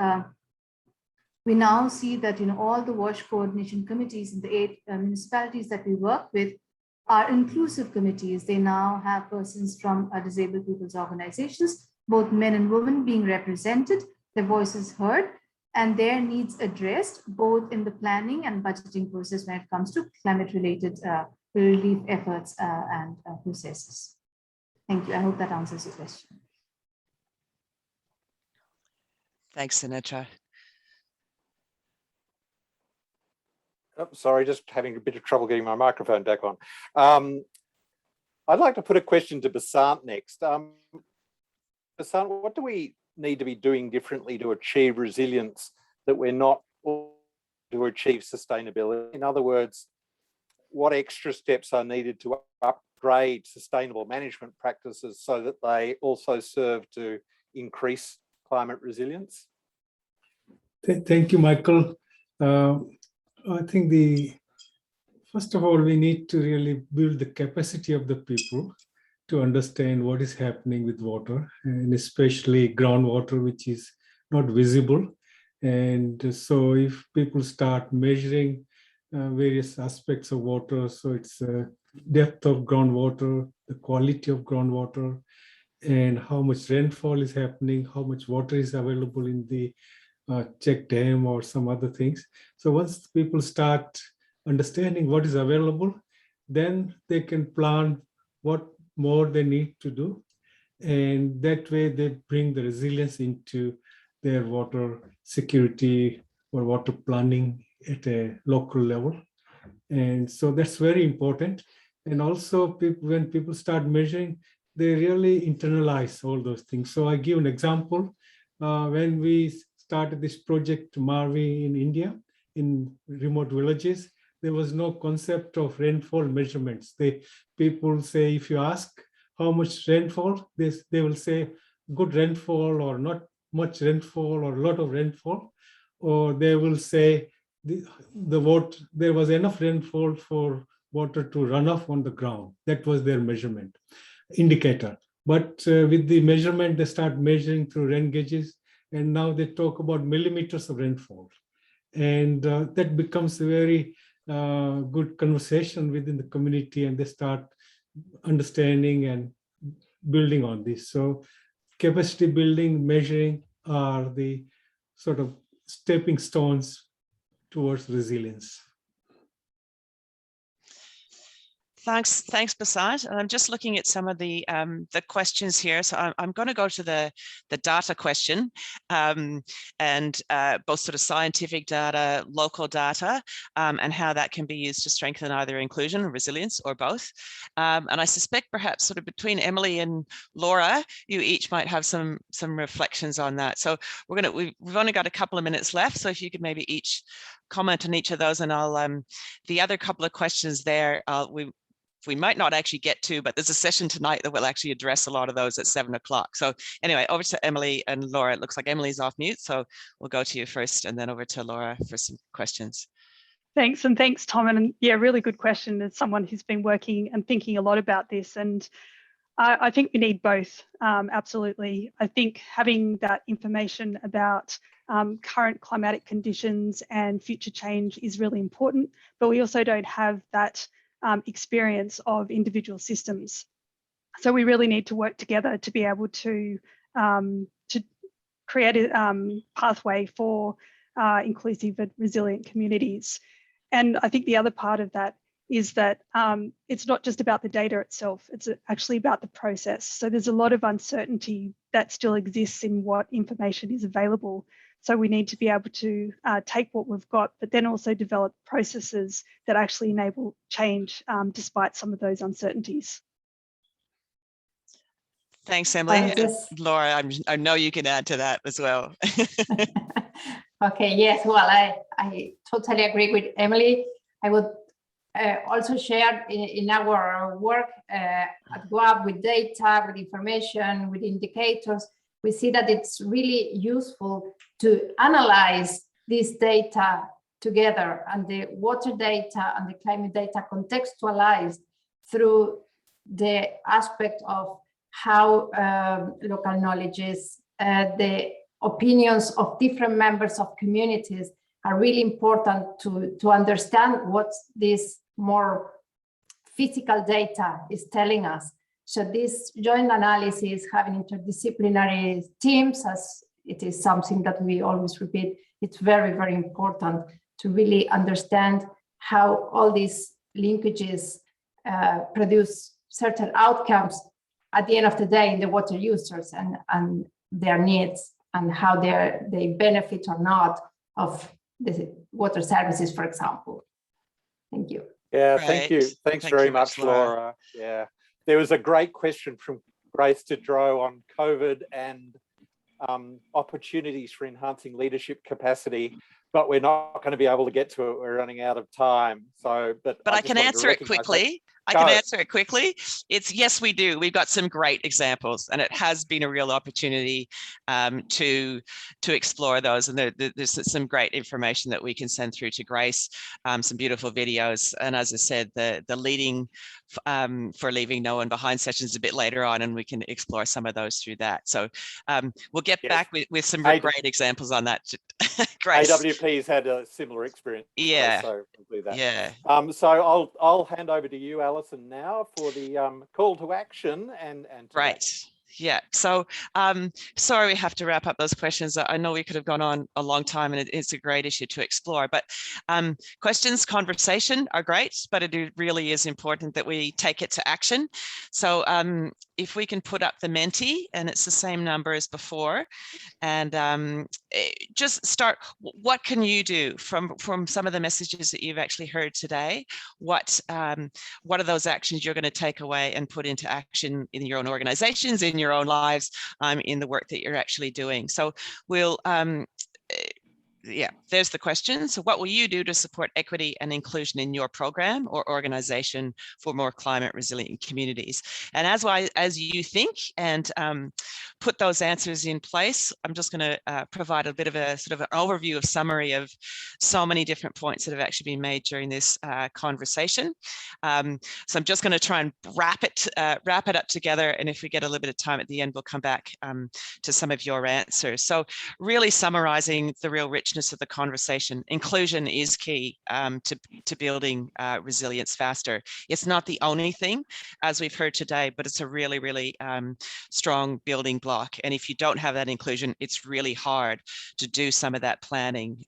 we now see that all the WASH coordination committees in the 8 municipalities that we work with are inclusive committees. They now have persons from disabled people's organizations, both men and women, being represented, their voices heard, and their needs addressed, both in the planning and budgeting process when it comes to climate-related relief efforts and processes. Thank you. I hope that answers your question. Thanks, Sunetra. Oh, sorry, just having a bit of trouble getting my microphone back on. I'd like to put a question to Basant next. Basant, what do we need to be doing differently to achieve resilience that we're not to achieve sustainability? In other words, what extra steps are needed to upgrade sustainable management practices so that they also serve to increase climate resilience? Thank you, Michael. I think first of all, we need to really build the capacity of the people to understand what is happening with water, and especially groundwater, which is not visible. And so if people start measuring various aspects of water, so it's depth of groundwater, the quality of groundwater, and how much rainfall is happening, how much water is available in the check dam or some other things. So once people start understanding what is available, then they can plan what more they need to do. And that way they bring the resilience into their water security or water planning at a local level. And so that's very important. And also when people start measuring, they really internalize all those things. So I give an example. When we started this project Marvi in India, in remote villages, there was no concept of rainfall measurements. People say, if you ask how much rainfall, they will say good rainfall or not much rainfall or a lot of rainfall, or they will say there was enough rainfall for water to run off on the ground. That was their measurement indicator. But with the measurement, they start measuring through rain gauges, and now they talk about millimeters of rainfall. And that becomes a very good conversation within the community, and they start understanding and building on this. So capacity building, measuring are the sort of stepping stones towards resilience. Thanks, Basant. And I'm just looking at some of the questions here. So I'm going to go to the data question, and both sort of scientific data, local data, and how that can be used to strengthen either inclusion or resilience or both. And I suspect perhaps sort of between Emily and Laura, you each might have some reflections on that. So we've only got a couple of minutes left. So if you could maybe each comment on each of those, and I'll the other couple of questions there we might not actually get to, but there's a session tonight that will actually address a lot of those at 7 o'clock. So anyway, over to Emily and Laura. It looks like Emily's off mute, so we'll go to you first and then over to Laura for some questions. Thanks, and thanks, Tom. And yeah, really good question as someone who's been working and thinking a lot about this. And I think we need both, absolutely. I think having that information about current climatic conditions and future change is really important, but we also don't have that experience of individual systems. So we really need to work together to be able to create a pathway for inclusive and resilient communities. And I think the other part of that is that it's not just about the data itself, it's actually about the process. So there's a lot of uncertainty that still exists in what information is available. So we need to be able to take what we've got, but then also develop processes that actually enable change despite some of those uncertainties. Thanks, Emily. Laura, I know you can add to that as well. Okay, yes, well, I totally agree with Emily. I would also share in our work at GOAB with data, with information, with indicators, we see that it's really useful to analyze this data together, and the water data and the climate data contextualized through the aspect of how local knowledges, the opinions of different members of communities are really important to understand what this more physical data is telling us. So this joint analysis, having interdisciplinary teams, as it is something that we always repeat, it's very, very important to really understand how all these linkages produce certain outcomes at the end of the day in the water users and their needs, and how they benefit or not of the water services, for example. Thank you. Yeah, thank you. Thanks very much, Laura. Yeah, there was a great question from Grace Tidrow on COVID and opportunities for enhancing leadership capacity, but we're not going to be able to get to it. We're running out of time. So, but I can answer it quickly. It's yes, we do. We've got some great examples, and it has been a real opportunity to explore those. And there's some great information that we can send through to Grace, some beautiful videos. And as I said, the leading for leaving no one behind sessions a bit later on, and we can explore some of those through that. So we'll get back with some great examples on that. Grace. AWP's had a similar experience. Yeah. So we'll do that. Yeah. So I'll hand over to you, Alison, now for the call to action and right. Yeah, so sorry we have to wrap up those questions. I know we could have gone on a long time, and it's a great issue to explore, but questions, conversation are great, but it really is important that we take it to action. So if we can put up the Menti, and it's the same number as before, and just start, what can you do from some of the messages that you've actually heard today? What are those actions you're going to take away and put into action in your own organizations, in your own lives, in the work that you're actually doing? So we'll yeah, there's the question. So what will you do to support equity and inclusion in your program or organization for more climate resilient communities? And as you think and put those answers in place, I'm just going to provide a bit of a sort of an overview of summary of so many different points that have actually been made during this conversation. So I'm just going to try and wrap it up together. And if we get a little bit of time at the end, we'll come back to some of your answers. So really summarizing the real richness of the conversation. Inclusion is key to building resilience faster. It's not the only thing, as we've heard today, but it's a really, really strong building block. And if you don't have that inclusion, it's really hard to do some of that planning,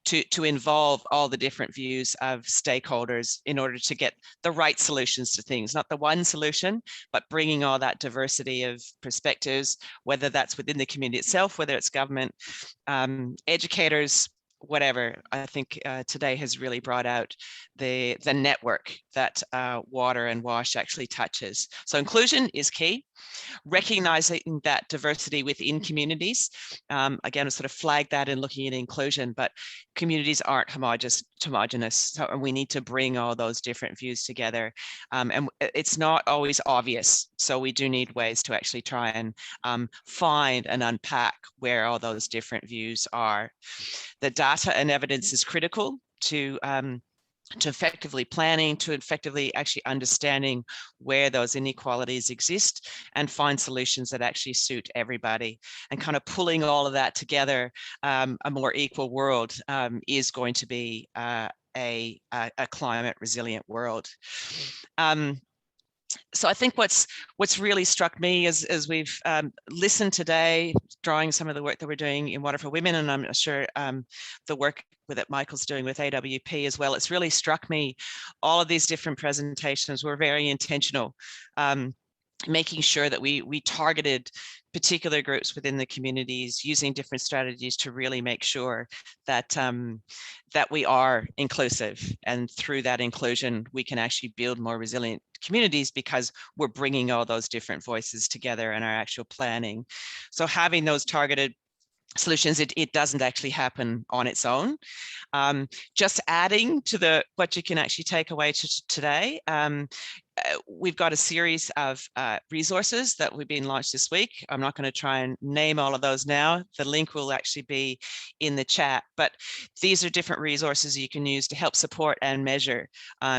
to involve all the different views of stakeholders in order to get the right solutions to things, not the one solution, but bringing all that diversity of perspectives, whether that's within the community itself, whether it's government, educators, whatever. I think today has really brought out the network that Water and WASH actually touches. So inclusion is key. Recognizing that diversity within communities, again, I sort of flag that in looking at inclusion, but communities aren't homogenous, so we need to bring all those different views together, and it's not always obvious, so we do need ways to actually try and find and unpack where all those different views are. The data and evidence is critical to effectively planning, to effectively actually understanding where those inequalities exist and find solutions that actually suit everybody, and kind of pulling all of that together. A more equal world is going to be a climate resilient world. So I think what's really struck me as we've listened today, drawing some of the work that we're doing in Water for Women, and I'm sure the work that Michael's doing with AWP as well, it's really struck me, all of these different presentations were very intentional, making sure that we targeted particular groups within the communities, using different strategies to really make sure that that we are inclusive, and through that inclusion we can actually build more resilient communities because we're bringing all those different voices together in our actual planning. So having those targeted solutions, it doesn't actually happen on its own. Just adding to what you can actually take away today, we've got a series of resources that we've been launched this week. I'm not going to try and name all of those now. The link will actually be in the chat, but these are different resources you can use to help support and measure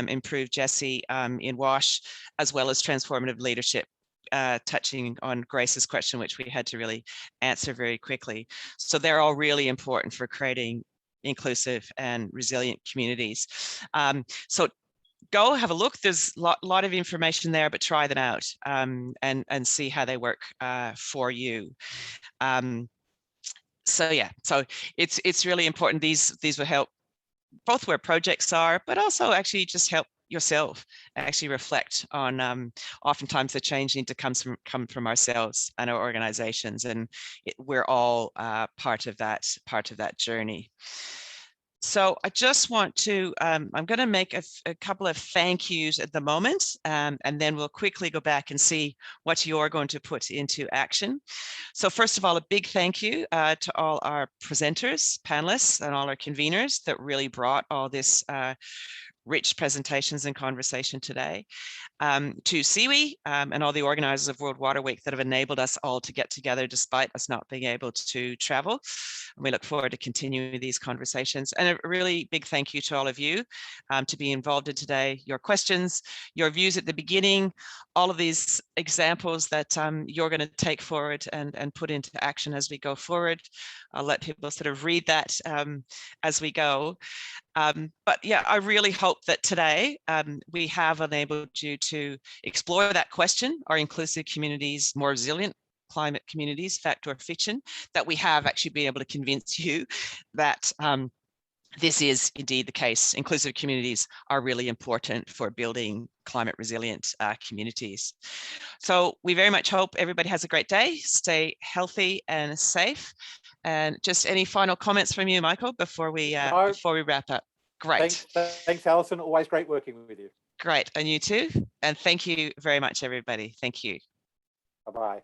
improve GESI in WASH, as well as transformative leadership, touching on Grace's question, which we had to really answer very quickly. So they're all really important for creating inclusive and resilient communities. So go have a look. There's a lot of information there, but try them out and see how they work for you. So yeah, so it's really important. These will help both where projects are, but also actually just help yourself actually reflect on oftentimes the change need to come from ourselves and our organizations, and we're all part of that journey. So I just want to, I'm going to make a couple of thank yous at the moment, and then we'll quickly go back and see what you're going to put into action. So first of all, a big thank you to all our presenters, panelists, and all our conveners that really brought all this rich presentations and conversation today. To CIWI and all the organizers of World Water Week that have enabled us all to get together despite us not being able to travel. And we look forward to continuing these conversations. And a really big thank you to all of you to be involved in today, your questions, your views at the beginning, all of these examples that you're going to take forward and put into action as we go forward. I'll let people sort of read that as we go. But yeah, I really hope that today we have enabled you to explore that question: are inclusive communities more resilient climate communities, fact or fiction? That we have actually been able to convince you that this is indeed the case. Inclusive communities are really important for building climate resilient communities. So we very much hope everybody has a great day, stay healthy and safe. And just any final comments from you, Michael, before we wrap up? Great. Thanks, Alison. Always great working with you. Great. And you too. And thank you very much, everybody. Thank you. Bye-bye.